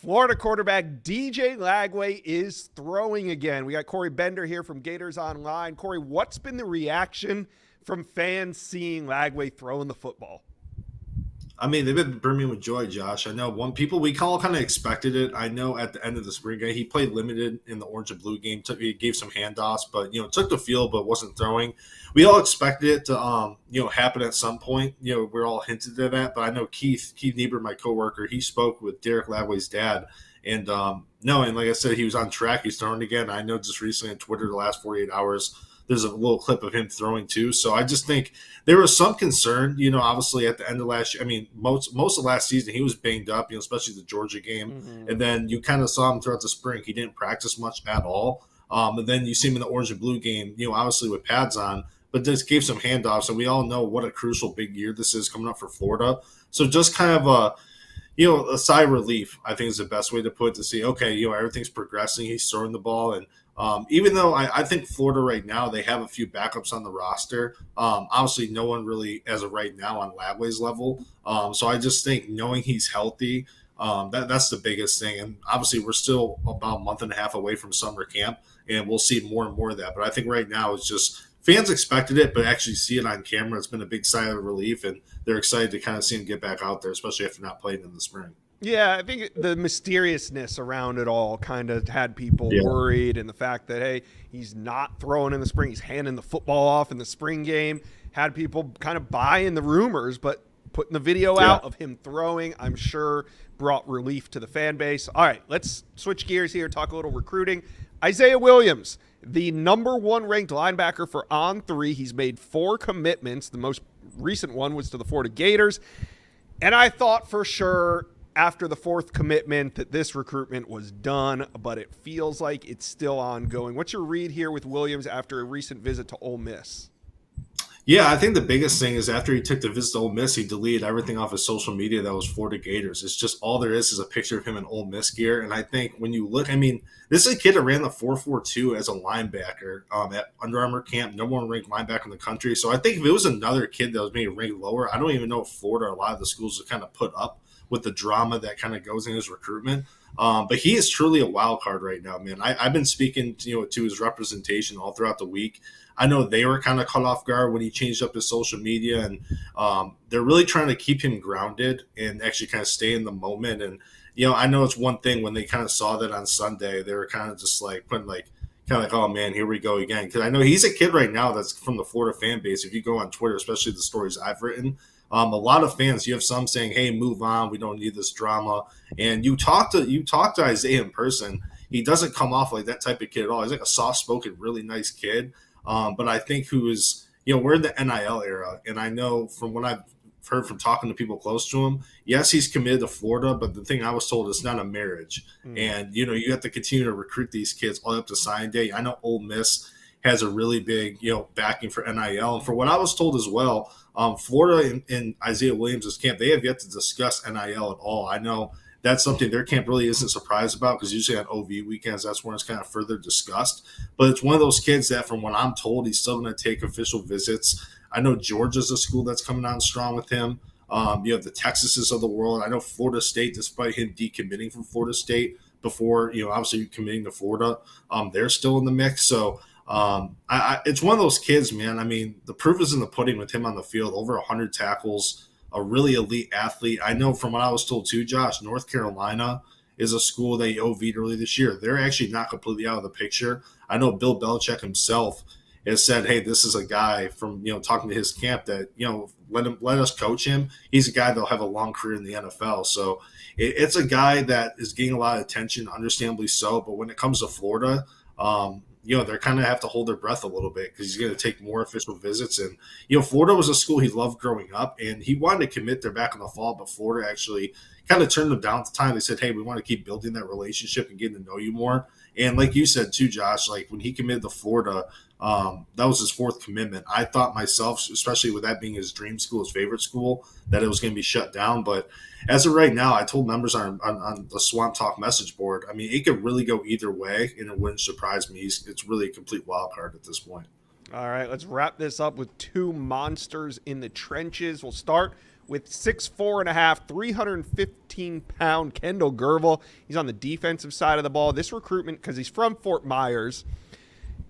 Florida quarterback DJ Lagway is throwing again. We got Corey Bender here from Gators Online. Corey, what's been the reaction from fans seeing Lagway throwing the football? I mean, they've been brimming with joy, Josh. I know we all kind of expected it. I know at the end of the spring game, he played limited in the orange and blue game. He gave some handoffs, but, took the field, but wasn't throwing. We all expected it to, happen at some point. We're all hinted at that, but I know Keith Gnivre, my coworker, he spoke with Derek Lagway's dad. And, and like I said, he was on track. He's throwing again. I know just recently on Twitter the last 48 hours, there's a little clip of him throwing too. So I just think there was some concern, obviously at the end of last year. I mean, most of last season he was banged up, especially the Georgia game. Mm-hmm. And then you kind of saw him throughout the spring. He didn't practice much at all. And then you see him in the orange and blue game, obviously with pads on, but just gave some handoffs. And we all know what a crucial big year this is coming up for Florida. So just kind of a sigh of relief, I think is the best way to put it, to see, okay, everything's progressing. He's throwing the ball. And even though I think Florida right now, they have a few backups on the roster. Obviously, no one really, as of right now, on Lagway's level. So I just think knowing he's healthy, that's the biggest thing. And obviously, we're still about a month and a half away from summer camp, and we'll see more and more of that. But I think right now it's just fans expected it, but actually see it on camera, it's been a big sigh of relief, and they're excited to kind of see him get back out there, especially after not playing in the spring. Yeah, I think the mysteriousness around it all kind of had people worried, and the fact that, hey, he's not throwing in the spring, he's handing the football off in the spring game, had people kind of buying the rumors, but putting the video out of him throwing, I'm sure, brought relief to the fan base. All right, let's switch gears here, talk a little recruiting. Isaiah Williams, the number 1 ranked linebacker for On3. He's made 4 commitments. The most recent one was to the Florida Gators. And I thought for sure after the 4th commitment that this recruitment was done, but it feels like it's still ongoing. What's your read here with Williams after a recent visit to Ole Miss? Yeah, I think the biggest thing is after he took the visit to Ole Miss, he deleted everything off his social media that was Florida Gators. It's just all there is a picture of him in Ole Miss gear. And I think when you look, I mean, this is a kid that ran the 4.42 as a linebacker at Under Armour camp, number 1 ranked linebacker in the country. So I think if it was another kid that was maybe ranked lower, I don't even know if Florida, a lot of the schools have kind of put up with the drama that kind of goes in his recruitment. But he is truly a wild card right now, man. I've been speaking to his representation all throughout the week. I know they were kind of caught off guard when he changed up his social media, and they're really trying to keep him grounded and actually kind of stay in the moment. And, I know it's one thing when they kind of saw that on Sunday, they were kind of just like putting oh man, here we go again. Because I know he's a kid right now that's from the Florida fan base. If you go on Twitter, especially the stories I've written, a lot of fans, you have some saying, hey, move on. We don't need this drama. And you talk to Isaiah in person. He doesn't come off like that type of kid at all. He's like a soft-spoken, really nice kid. But I think we're in the NIL era. And I know from what I've heard from talking to people close to him, yes, he's committed to Florida, but the thing I was told is not a marriage. And, you have to continue to recruit these kids all up to sign day. I know Ole Miss has a really big, backing for NIL. And for what I was told as well, Florida and Isaiah Williams' camp, they have yet to discuss NIL at all. I know that's something their camp really isn't surprised about, because usually on OV weekends, that's when it's kind of further discussed. But it's one of those kids that, from what I'm told, he's still going to take official visits. I know Georgia's a school that's coming on strong with him. You have the Texases of the world. I know Florida State, despite him decommitting from Florida State before, obviously committing to Florida, they're still in the mix. So it's one of those kids, man. I mean, the proof is in the pudding with him on the field. Over 100 tackles, a really elite athlete. I know from what I was told too, Josh, North Carolina is a school that he OV'd early this year. They're actually not completely out of the picture. I know Bill Belichick himself has said, hey, this is a guy from, talking to his camp that, let us coach him. He's a guy that'll have a long career in the NFL. So it's a guy that is getting a lot of attention, understandably so. But when it comes to Florida, they're kind of have to hold their breath a little bit, because he's going to take more official visits. And, Florida was a school he loved growing up, and he wanted to commit there back in the fall, but Florida actually kind of turned them down at the time. They said, hey, we want to keep building that relationship and getting to know you more. And like you said too, Josh, like when he committed to Florida, that was his 4th commitment. I thought myself, especially with that being his dream school, his favorite school, that it was going to be shut down. But as of right now, I told members on the Swamp Talk message board, I mean, it could really go either way, and it wouldn't surprise me. It's really a complete wild card at this point. All right, let's wrap this up with 2 monsters in the trenches. We'll start with 6'4.5", 315-pound Kendall Guervil. He's on the defensive side of the ball. This recruitment, because he's from Fort Myers,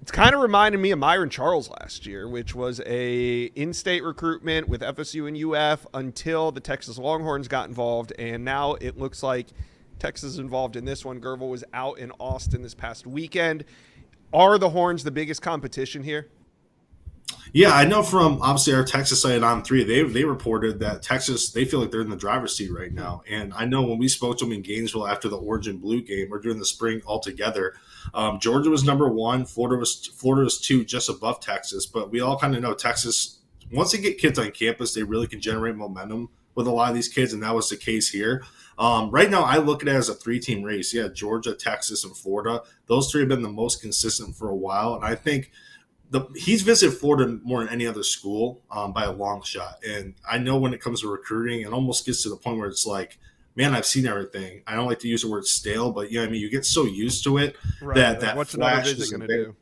it's kind of reminded me of Myron Charles last year, which was a in-state recruitment with FSU and UF until the Texas Longhorns got involved, and now it looks like Texas is involved in this one. Guervil was out in Austin this past weekend. Are the Horns the biggest competition here? Yeah, I know from obviously our Texas site on 3, they reported that Texas, they feel like they're in the driver's seat right now. And I know when we spoke to them in Gainesville after the Orange and Blue game or during the spring altogether, Georgia was number 1, Florida was 2, just above Texas. But we all kind of know Texas, once they get kids on campus, they really can generate momentum with a lot of these kids, and that was the case here. Right now, I look at it as a 3-team race. Yeah, Georgia, Texas, and Florida. Those 3 have been the most consistent for a while, and I think he's visited Florida more than any other school by a long shot. And I know when it comes to recruiting, it almost gets to the point where it's like, man, I've seen everything. I don't like to use the word stale, but I mean, you get so used to it that what's another visit going to do?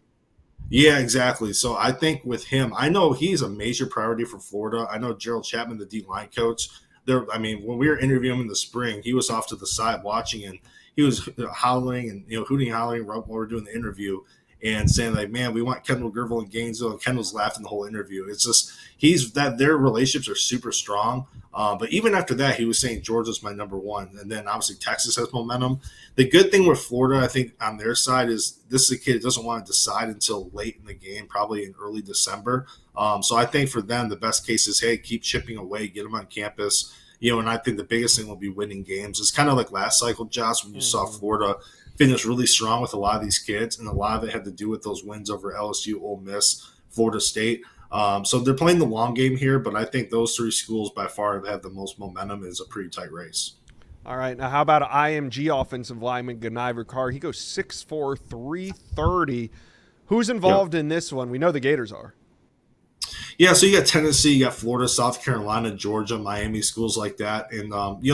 Yeah, exactly. So I think with him, I know he's a major priority for Florida. I know Gerald Chapman, the D-line coach, I mean, when we were interviewing him in the spring, he was off to the side watching, and he was howling and hooting and hollering while we were doing the interview, and saying like, man, we want Kendall Guervil in Gainesville. And Kendall's laughing the whole interview. It's just their relationships are super strong. But even after that, he was saying Georgia's my number 1. And then obviously Texas has momentum. The good thing with Florida, I think on their side, is this is a kid that doesn't want to decide until late in the game, probably in early December. So I think for them, the best case is, hey, keep chipping away, get them on campus. And I think the biggest thing will be winning games. It's kind of like last cycle, Josh, when you saw Florida finish really strong with a lot of these kids, and a lot of it had to do with those wins over LSU, Ole Miss, Florida State. So they're playing the long game here, but I think those 3 schools by far have had the most momentum. Is a pretty tight race. All right, now how about an IMG offensive lineman, Gnivre Carr? He goes 6'4", 330. Who's involved in this one? We know the Gators are. Yeah, so you got Tennessee, you got Florida, South Carolina, Georgia, Miami, schools like that. And,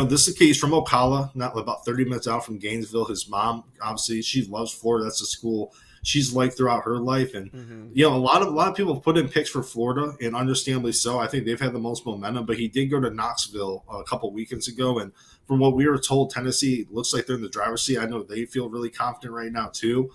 this is the case from Ocala, not about 30 minutes out from Gainesville. His mom, obviously, she loves Florida. That's a school she's liked throughout her life. And, a lot of people have put in picks for Florida, and understandably so. I think they've had the most momentum. But he did go to Knoxville a couple weekends ago. And from what we were told, Tennessee looks like they're in the driver's seat. I know they feel really confident right now, too.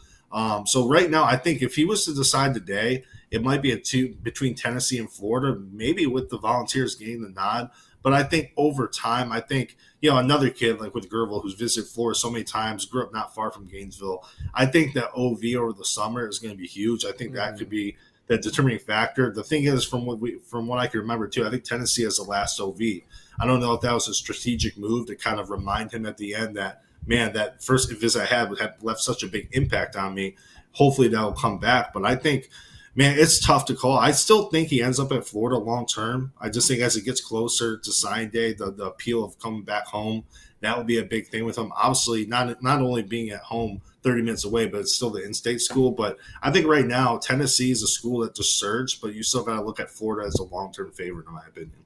So right now, I think if he was to decide today, it might be between Tennessee and Florida, maybe with the Volunteers getting the nod. But I think over time, another kid like with Guervil, who's visited Florida so many times, grew up not far from Gainesville. I think that OV over the summer is going to be huge. I think that could be the determining factor. The thing is, from what I can remember too, I think Tennessee has the last OV. I don't know if that was a strategic move to kind of remind him at the end that, man, that first visit I had left such a big impact on me. Hopefully that'll come back. But I think, man, it's tough to call. I still think he ends up at Florida long term. I just think as it gets closer to sign day, the appeal of coming back home, that would be a big thing with him. Obviously, not only being at home 30 minutes away, but it's still the in-state school. But I think right now, Tennessee is a school that just surged, but you still got to look at Florida as a long-term favorite, in my opinion.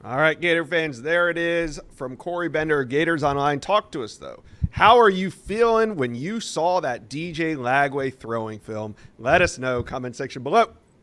All right, Gator fans, there it is from Corey Bender, Gators Online. Talk to us, though. How are you feeling when you saw that DJ Lagway throwing film? Let us know. Comment section below.